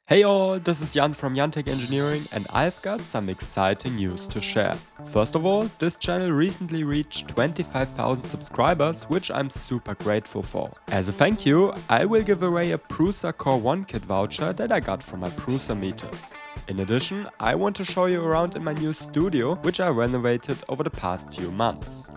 Hey all, this is Jan from JanTec Engineering and I've got some exciting news to share. First of all, this channel recently reached 25,000 subscribers, which I'm super grateful for. As a thank you, I will give away a Prusa Core 1 kit voucher that I got from my Prusameters. In addition, I want to show you around in my new studio, which I renovated over the past few months.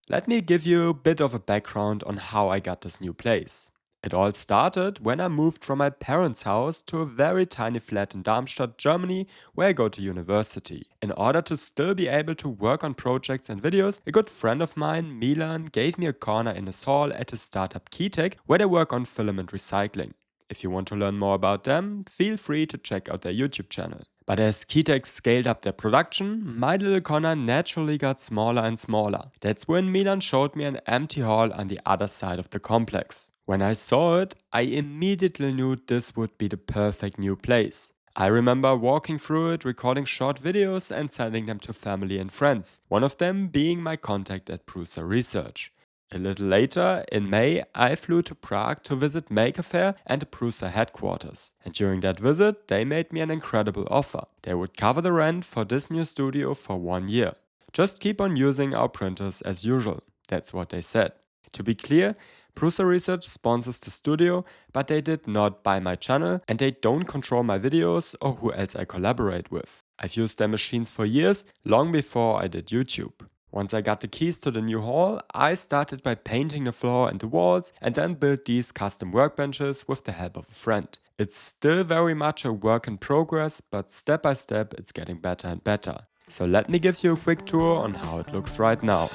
Let me give you a bit of a background on how I got this new place. It all started when I moved from my parents' house to a very tiny flat in Darmstadt, Germany, where I go to university. In order to still be able to work on projects and videos, a good friend of mine, Milan, gave me a corner in his hall at his startup JanTec, where they work on filament recycling. If you want to learn more about them, feel free to check out their YouTube channel. But as JanTec scaled up their production, my little corner naturally got smaller and smaller. That's when Milan showed me an empty hall on the other side of the complex. When I saw it, I immediately knew this would be the perfect new place. I remember walking through it, recording short videos and sending them to family and friends, one of them being my contact at Prusa Research. A little later, in May, I flew to Prague to visit Maker Faire and the Prusa headquarters. And during that visit, they made me an incredible offer. They would cover the rent for this new studio for 1 year. Just keep on using our printers as usual. That's what they said. To be clear, Prusa Research sponsors the studio, but they did not buy my channel and they don't control my videos or who else I collaborate with. I've used their machines for years, long before I did YouTube. Once I got the keys to the new hall, I started by painting the floor and the walls and then built these custom workbenches with the help of a friend. It's still very much a work in progress, but step by step it's getting better and better. So let me give you a quick tour on how it looks right now.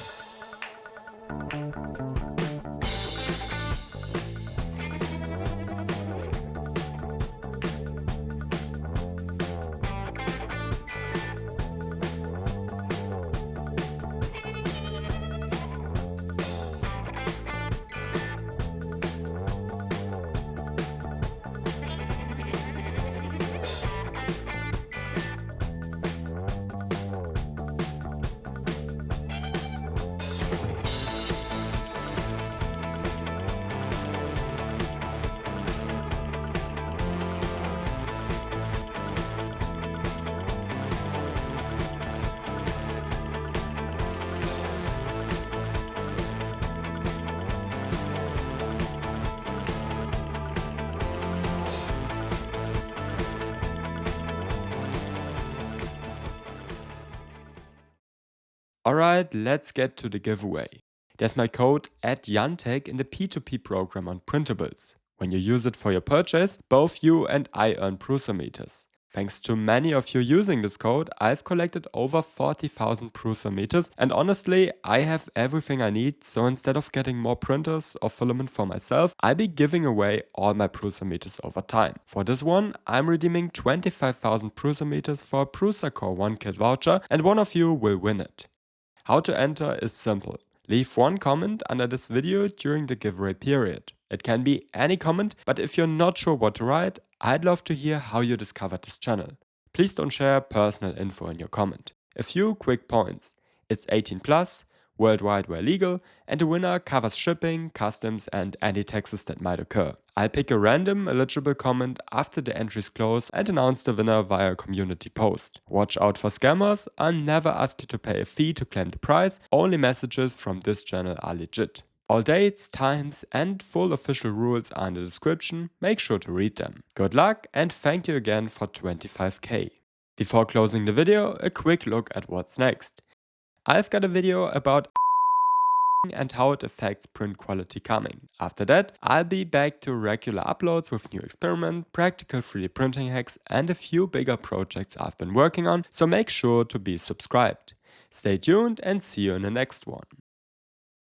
Alright, let's get to the giveaway. There's my code @JanTec in the P2P program on Printables. When you use it for your purchase, both you and I earn Prusameters. Thanks to many of you using this code, I've collected over 40,000 Prusameters and honestly, I have everything I need, so instead of getting more printers or filament for myself, I'll be giving away all my Prusameters over time. For this one, I'm redeeming 25,000 Prusameters for a Prusa Core 1 kit voucher and one of you will win it. How to enter is simple. Leave one comment under this video during the giveaway period. It can be any comment, but if you're not sure what to write, I'd love to hear how you discovered this channel. Please don't share personal info in your comment. A few quick points. It's 18+, worldwide where legal, and the winner covers shipping, customs and any taxes that might occur. I'll pick a random eligible comment after the entries close and announce the winner via a community post. Watch out for scammers, I'll never ask you to pay a fee to claim the prize, only messages from this channel are legit. All dates, times and full official rules are in the description, make sure to read them. Good luck and thank you again for 25k. Before closing the video, a quick look at what's next. I've got a video about and how it affects print quality coming. After that, I'll be back to regular uploads with new experiment, practical 3D printing hacks and a few bigger projects I've been working on, so make sure to be subscribed. Stay tuned and see you in the next one.